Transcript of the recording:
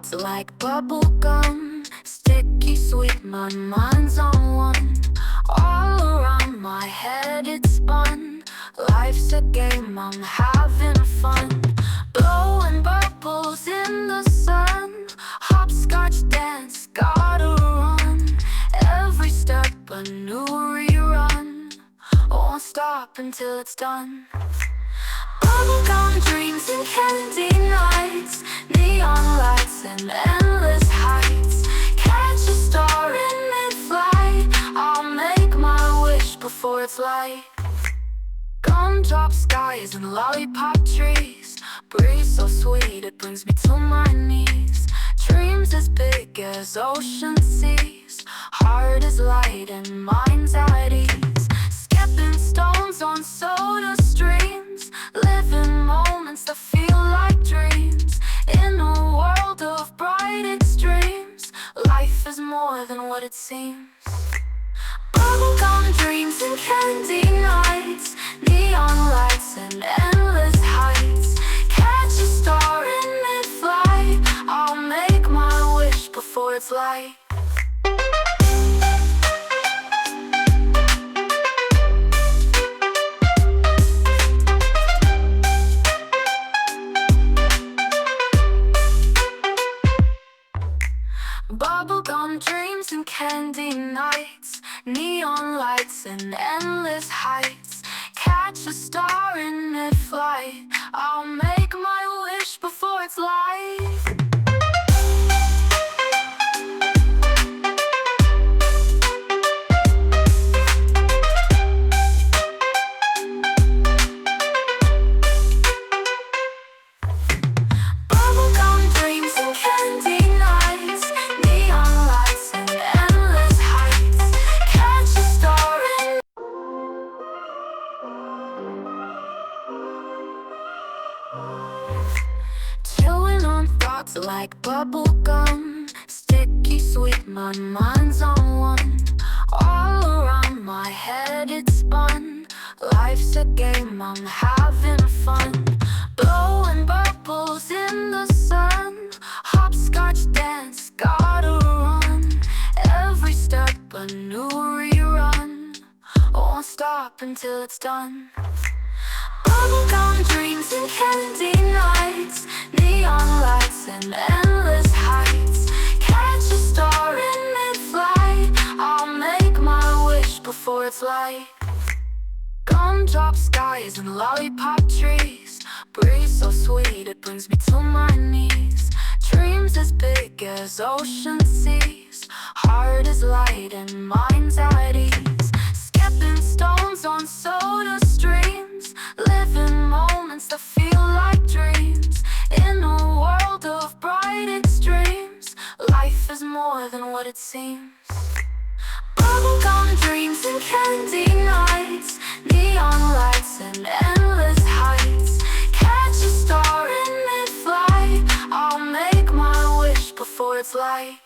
thoughts like bubblegum, sticky sweet, my mind's on one. All around my head it's spun. Life's a game, I'm having fun. Blowing bubbles in the sun. Hopscotch dance, gotta run. Every step a new rerun. Won't stop until it's done. Bubblegum dreams and candy nights, neon lights and endless heights. Catch a star in mid-flight, I'll make my wish before it's light. Gumdrop skies and lollipop trees, breeze so sweet it brings me to my knees. Dreams as big as ocean seas, heart is light and mind's at ease. Skipping stones on soda streams, living moments that feel like dreams. In a world of bright extremes, life is more than what it seems. Bubblegum dreams and candy nights, neon lights and endless heights. Catch a star in mid-flight, I'll make my wish before it's light. Bubblegum dreams and candy nights, neon lights and endless heights. Catch a star in mid-flight, I'll make my wish before it's light. Bubblegum dreams and candy nights, neon lights and endless heights. Catch a star in chewing on thoughts like bubblegum, sticky sweet, my mind's on one. All around my head it's spun. Life's a game, I'm having fun. Blowing bubbles in the sun. Hopscotch dance, gotta run. Every step a new rerun. Won't stop until it's done. Bubblegum dreams and candy nights, neon lights and endless heights. Catch a star in mid-flight, I'll make my wish before it's light. Gumdrop skies and lollipop trees, breeze so sweet it brings me to my knees. Dreams as big as ocean seas, heart is light and mind's at ease. Skipping stones on soda streams, living moments that feel like dreams. In a world of bright extremes, life is more than what it seems. Bubblegum dreams and candy nights, neon lights and endless heights. Catch a star in mid-flight, I'll make my wish before it's light.